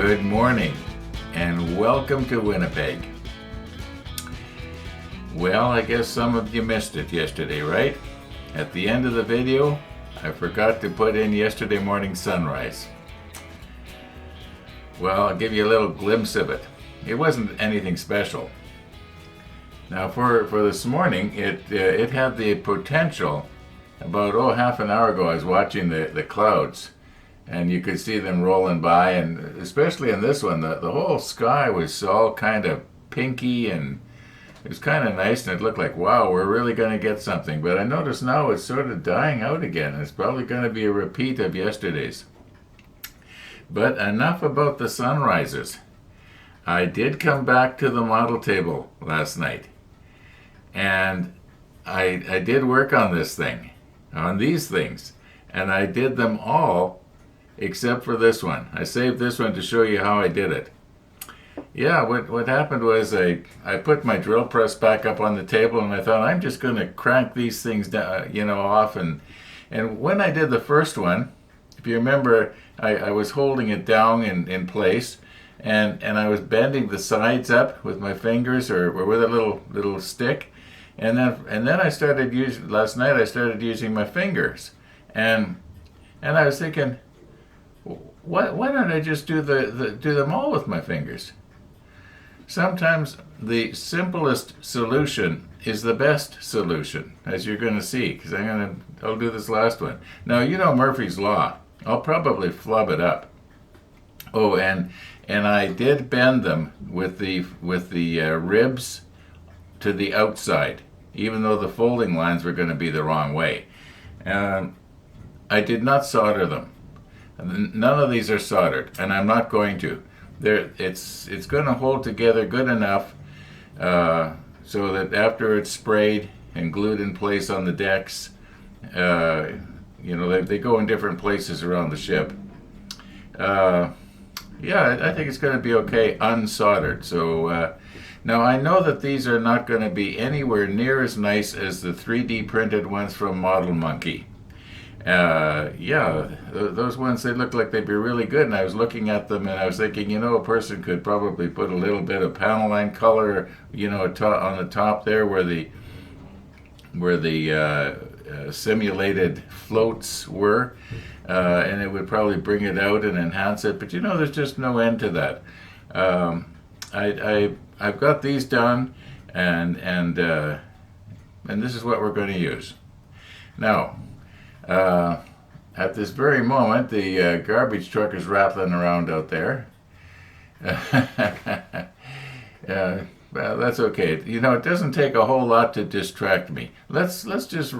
Good morning and welcome to Winnipeg. Well, I guess some of you missed it yesterday, right? At the end of the video, I forgot to put in yesterday morning sunrise. Well, I'll give you a little glimpse of it. It wasn't anything special. Now for this morning, it had the potential. About half an hour ago I was watching the clouds and you could see them rolling by, and especially in this one, the whole sky was all kind of pinky and it was kind of nice, and it looked like, wow, we're really going to get something. But I notice now it's sort of dying out again. It's probably going to be a repeat of yesterday's. But enough about the sunrises. I did come back to the model table last night, and I did work on these things, and I did them all except for this one. I saved this one to show you how I did it. Yeah, what happened was I put my drill press back up on the table, and I thought I'm just going to crank these things down, off. And when I did the first one, if you remember, I was holding it down in place, and I was bending the sides up with my fingers or with a little stick, and then I started using last night. I started using my fingers, and I was thinking, why don't I just do them all with my fingers? Sometimes the simplest solution is the best solution, as you're going to see, because I'll do this last one. Now, you know Murphy's Law. I'll probably flub it up. Oh, and I did bend them with the ribs to the outside, even though the folding lines were going to be the wrong way. I did not solder them. None of these are soldered, and I'm not going to. It's going to hold together good enough so that after it's sprayed and glued in place on the decks, they go in different places around the ship. I think it's going to be okay unsoldered. So now I know that these are not going to be anywhere near as nice as the 3D printed ones from Model Monkey. Those ones, they look like they'd be really good, and I was looking at them and I was thinking, a person could probably put a little bit of panel line color, on the top there where the simulated floats were, and it would probably bring it out and enhance it. But there's just no end to that. I've got these done, and this is what we're going to use now. At this very moment, the garbage truck is rattling around out there. Well, that's okay. It doesn't take a whole lot to distract me. Let's just,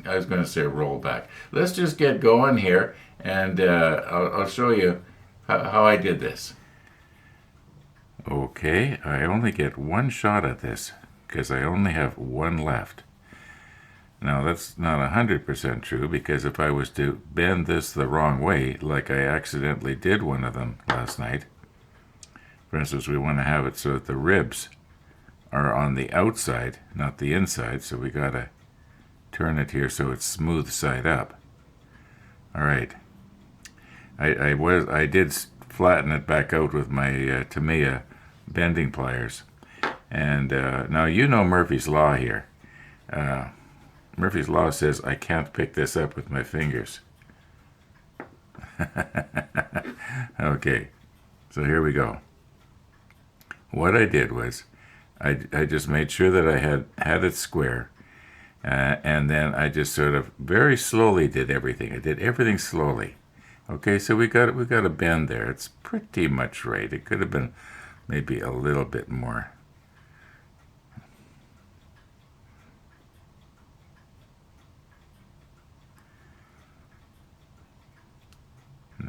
I was going to say roll back. Let's just get going here, and I'll show you how I did this. Okay, I only get one shot at this because I only have one left. Now, that's not 100% true, because if I was to bend this the wrong way, like I accidentally did one of them last night, for instance, we want to have it so that the ribs are on the outside, not the inside, so we got to turn it here so it's smooth side up. All right. I did flatten it back out with my Tamiya bending pliers. And now Murphy's Law here. Murphy's Law says I can't pick this up with my fingers. Okay, so here we go. What I did was I just made sure that I had it square, and then I just sort of very slowly did everything. I did everything slowly. Okay, so we got a bend there. It's pretty much right. It could have been maybe a little bit more.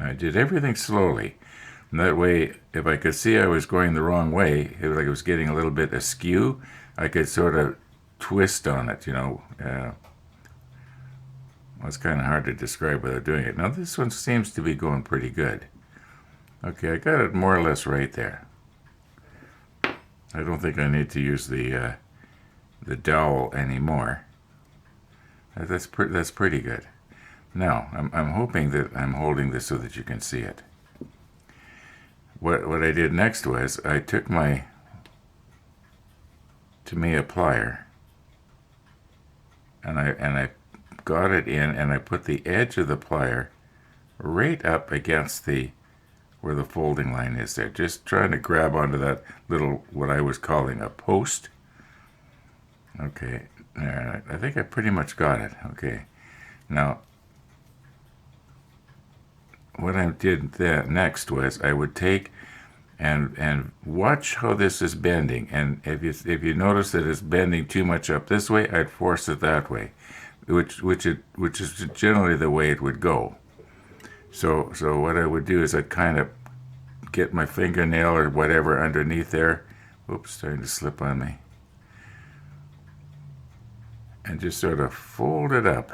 I did everything slowly. And that way, if I could see I was going the wrong way, it was getting a little bit askew, I could sort of twist on it, Well, it's kind of hard to describe without doing it. Now, this one seems to be going pretty good. Okay, I got it more or less right there. I don't think I need to use the dowel anymore. That's pretty good. Now, I'm hoping that I'm holding this so that you can see it. what I did next was I took my Tamiya plier and I got it in, and I put the edge of the plier right up against the where the folding line is there, just trying to grab onto that little, what I was calling a post. Okay, there, I think I pretty much got it. Okay, now what I did next was I would take and watch how this is bending, and if you notice that it's bending too much up this way, I'd force it that way, which is generally the way it would go. So what I would do is I'd kind of get my fingernail or whatever underneath there. Oops, starting to slip on me. And just sort of fold it up.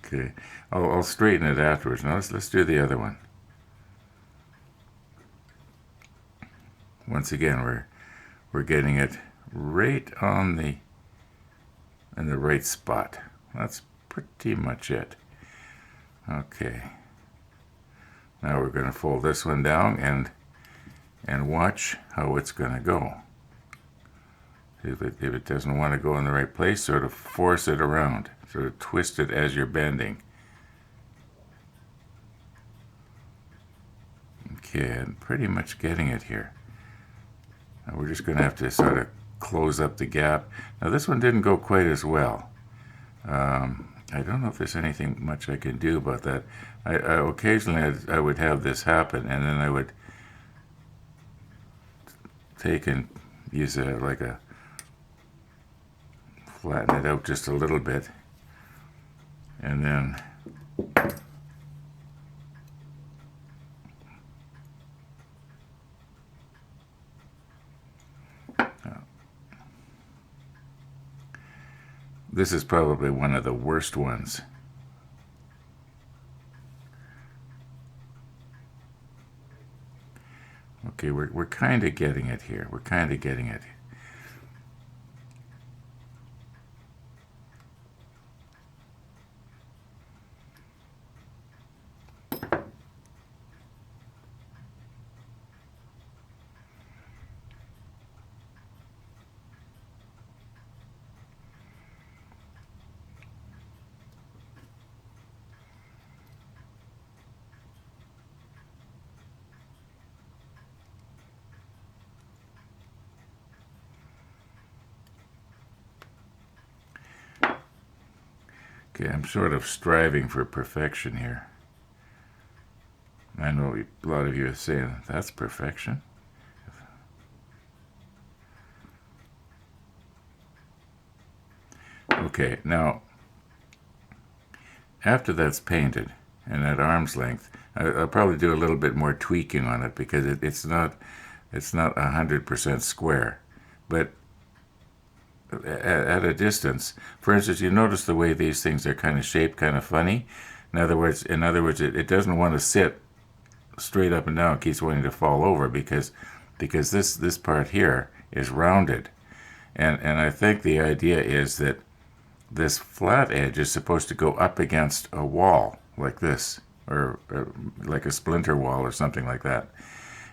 Okay, I'll straighten it afterwards. Now let's do the other one. Once again, we're getting it right on in the right spot. That's pretty much it. Okay. Now we're going to fold this one down and watch how it's going to go. If it doesn't want to go in the right place, sort of force it around. Sort of twist it as you're bending. Okay, I'm pretty much getting it here. Now we're just going to have to sort of close up the gap. Now this one didn't go quite as well. I don't know if there's anything much I can do about that. Occasionally I would have this happen, and then I would take and use flatten it out just a little bit, and then this is probably one of the worst ones. Okay, we're kind of getting it here. We're kind of getting it. Okay, I'm sort of striving for perfection here. I know a lot of you are saying, that's perfection. Okay, now, after that's painted, and at arm's length, I'll probably do a little bit more tweaking on it, because it's not 100% square. But at a distance, for instance, you notice the way these things are kind of shaped, kind of funny. In other words, it doesn't want to sit straight up and down. It keeps wanting to fall over because this part here is rounded, and I think the idea is that this flat edge is supposed to go up against a wall like this, or like a splinter wall or something like that.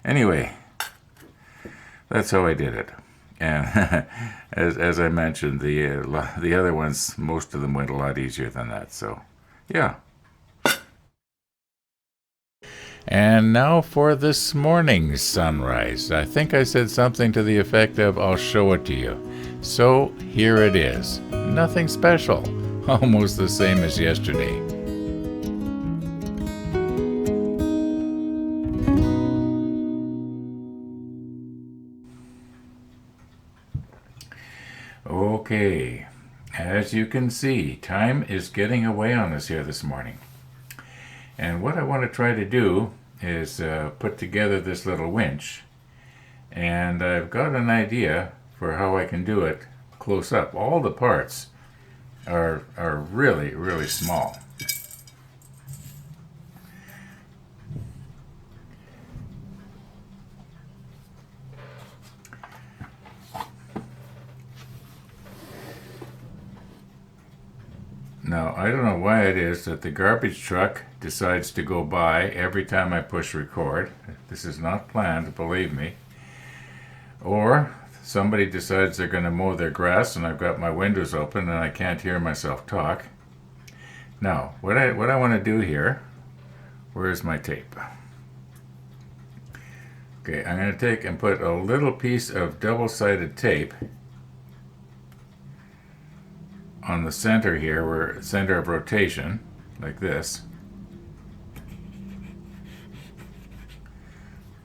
Anyway, that's how I did it. And as I mentioned, the other ones, most of them went a lot easier than that. So, yeah. And now for this morning's sunrise. I think I said something to the effect of, I'll show it to you. So here it is. Nothing special. Almost the same as yesterday. Okay, as you can see, time is getting away on us here this morning. And what I want to try to do is put together this little winch. And I've got an idea for how I can do it close up. All the parts are really, really small. Now, I don't know why it is that the garbage truck decides to go by every time I push record. This is not planned, believe me. Or somebody decides they're going to mow their grass and I've got my windows open and I can't hear myself talk. Now, what I want to do here, where's my tape? Okay, I'm going to take and put a little piece of double-sided tape on the center here, where center of rotation, like this.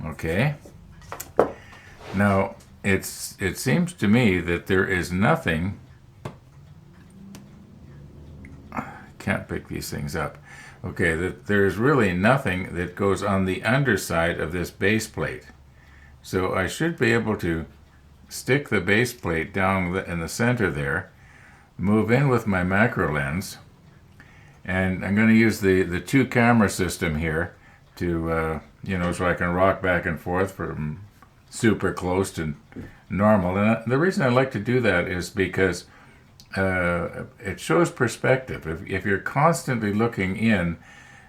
Okay. Now, it seems to me that there is nothing. Can't pick these things up. Okay, that there's really nothing that goes on the underside of this base plate. So I should be able to stick the base plate down in the center there, move in with my macro lens, and I'm going to use the two camera system here to, so I can rock back and forth from super close to normal. And the reason I like to do that is because it shows perspective. If you're constantly looking in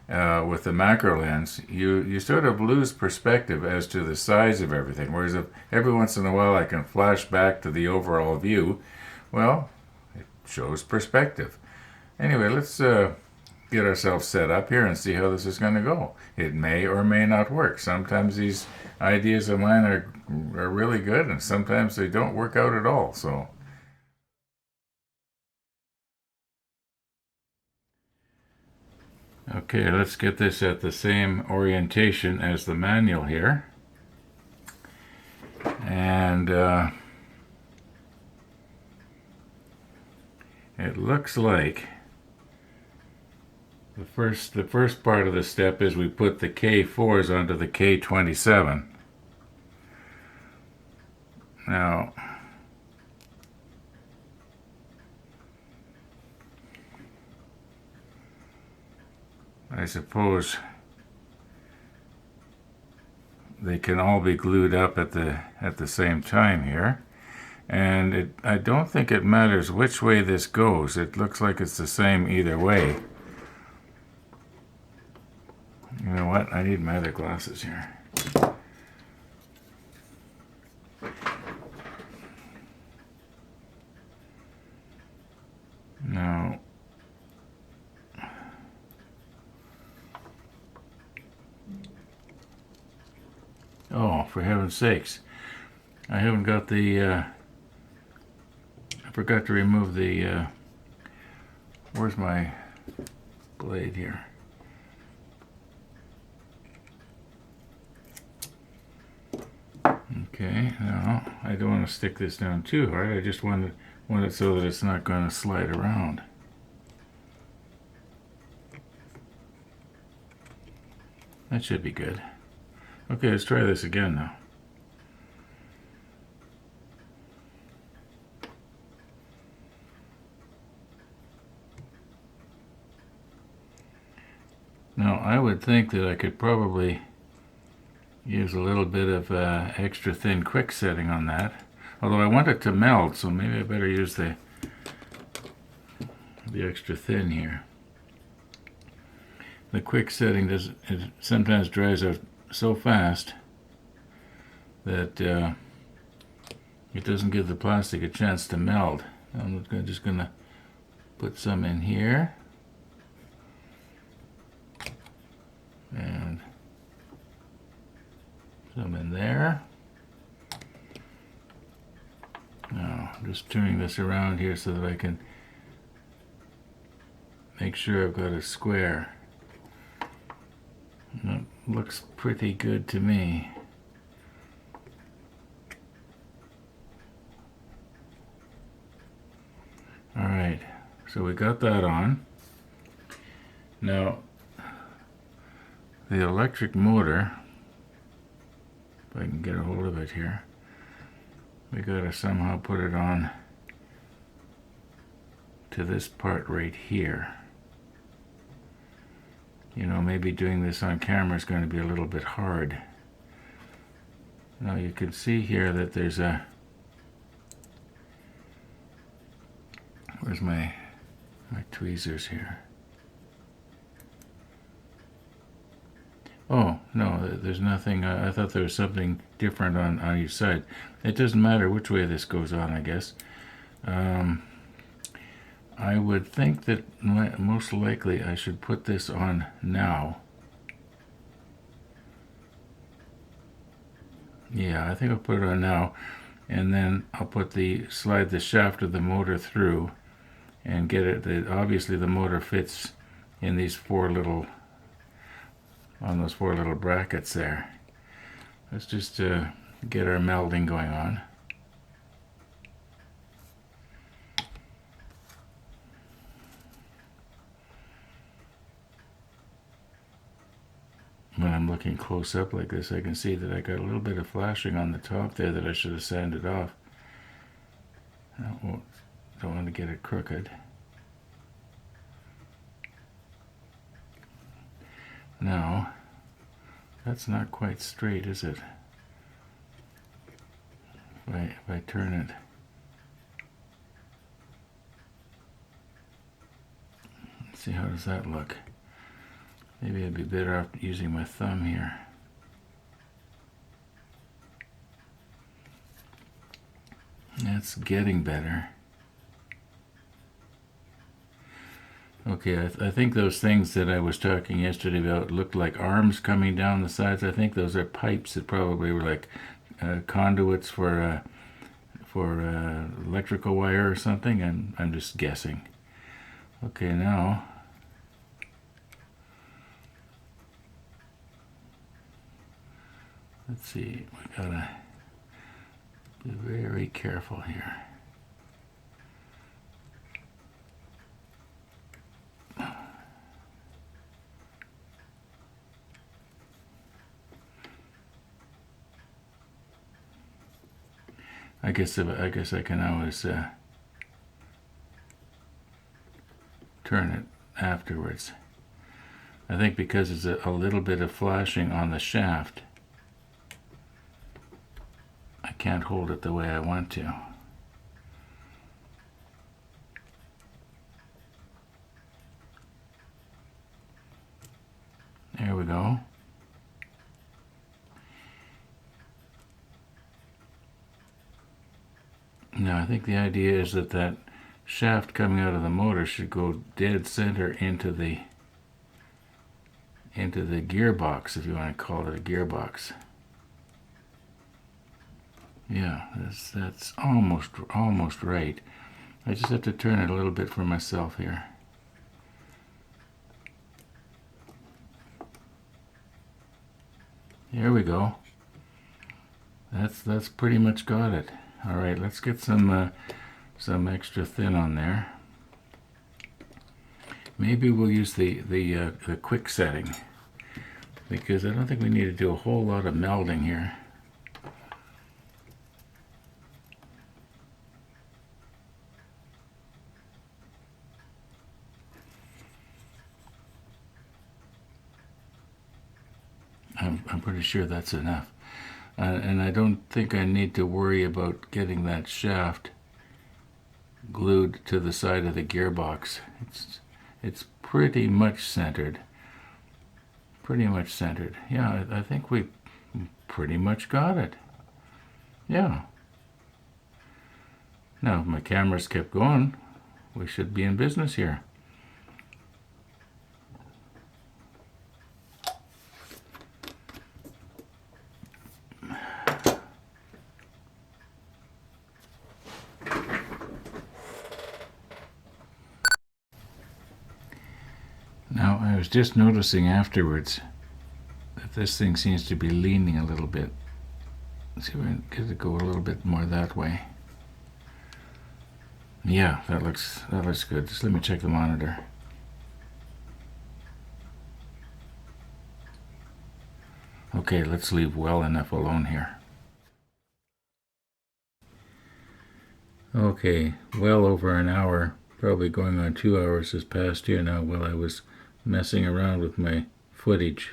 with the macro lens, you sort of lose perspective as to the size of everything. Whereas if every once in a while I can flash back to the overall view, well, it shows perspective. Anyway, let's get ourselves set up here and see how this is going to go. It may or may not work. Sometimes these ideas of mine are really good, and sometimes they don't work out at all. So. Okay, let's get this at the same orientation as the manual here. And it looks like the first part of the step is we put the K4s onto the K27. Now, I suppose they can all be glued up at the same time here. And I don't think it matters which way this goes. It looks like it's the same either way. You know what? I need my other glasses here. Now, oh, for heaven's sakes. I haven't got the, I forgot to remove the, where's my blade here? Okay, now, I don't want to stick this down too hard. I just want it so that it's not going to slide around. That should be good. Okay, let's try this again now. Now, I would think that I could probably use a little bit of extra thin quick setting on that. Although I want it to melt, so maybe I better use the extra thin here. The quick setting it sometimes dries out so fast that it doesn't give the plastic a chance to melt. I'm just going to put some in here. And some in there. Now, I'm just turning this around here so that I can make sure I've got a square. That looks pretty good to me. Alright, so we got that on. Now, the electric motor, if I can get a hold of it here, we gotta somehow put it on to this part right here. You know, maybe doing this on camera is going to be a little bit hard. Now you can see here that there's a, where's my my tweezers here. Oh, no, there's nothing. I thought there was something different on each side. It doesn't matter which way this goes on, I guess. I would think that most likely I should put this on now. Yeah, I think I'll put it on now, and then I'll slide the shaft of the motor through and get it. Obviously the motor fits in these on those four little brackets there. Let's just get our melding going on. When I'm looking close up like this, I can see that I got a little bit of flashing on the top there that I should have sanded off. Don't want to get it crooked. Now, that's not quite straight, is it? If I turn it. Let's see, how does that look? Maybe I'd be better off using my thumb here. That's getting better. Okay, I think those things that I was talking yesterday about looked like arms coming down the sides. I think those are pipes that probably were like conduits for electrical wire or something. I'm just guessing. Okay, now let's see. We gotta be very careful here. I guess I can always turn it afterwards. I think because there's a little bit of flashing on the shaft, I can't hold it the way I want to. There we go. Now I think the idea is that shaft coming out of the motor should go dead center into the gearbox, if you want to call it a gearbox. Yeah, that's almost right. I just have to turn it a little bit for myself here. There we go. That's pretty much got it. All right, let's get some extra thin on there. Maybe we'll use the quick setting, because I don't think we need to do a whole lot of melding here. I'm pretty sure that's enough. And I don't think I need to worry about getting that shaft glued to the side of the gearbox. It's pretty much centered. Pretty much centered. Yeah, I think we pretty much got it. Yeah. Now, if my camera's kept going, we should be in business here. Now, I was just noticing afterwards that this thing seems to be leaning a little bit. Let's see if I can get it to go a little bit more that way. Yeah, that looks good. Just let me check the monitor. Okay, let's leave well enough alone here. Okay, well over an hour, probably going on 2 hours has passed here now while I was messing around with my footage.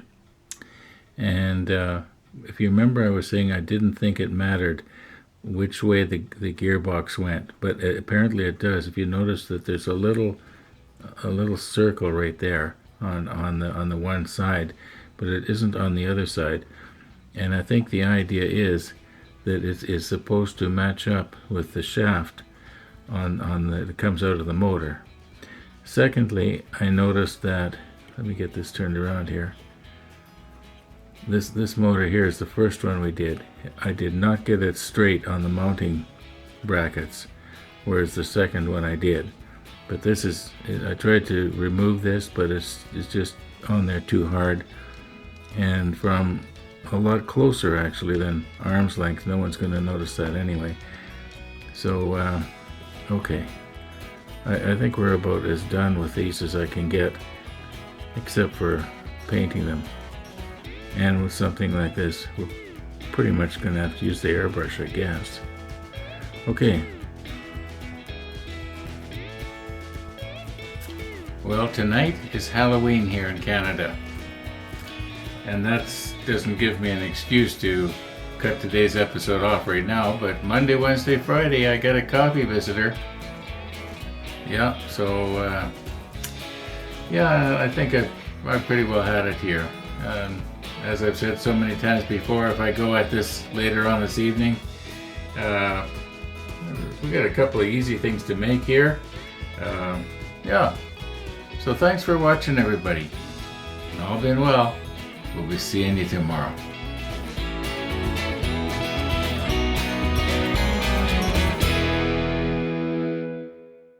And if you remember, I was saying I didn't think it mattered which way the gearbox went, but apparently it does. If you notice that there's a little a little circle right there on the one side, but it isn't on the other side. And I think the idea is that it is supposed to match up with the shaft that comes out of the motor. Secondly, I noticed that, let me get this turned around here. This motor here is the first one we did. I did not get it straight on the mounting brackets, whereas the second one I did. But this is, I tried to remove this, but it's just on there too hard. And from a lot closer actually than arm's length, no one's going to notice that anyway. So, okay. I think we're about as done with these as I can get, except for painting them. And with something like this, we're pretty much going to have to use the airbrush, I guess. Okay. Well, tonight is Halloween here in Canada. And that doesn't give me an excuse to cut today's episode off right now, but Monday, Wednesday, Friday, I got a coffee visitor. Yeah, so, yeah, I think I've pretty well had it here. As I've said so many times before, if I go at this later on this evening, we got a couple of easy things to make here. Yeah, so thanks for watching, everybody. All been well. We'll be seeing you tomorrow.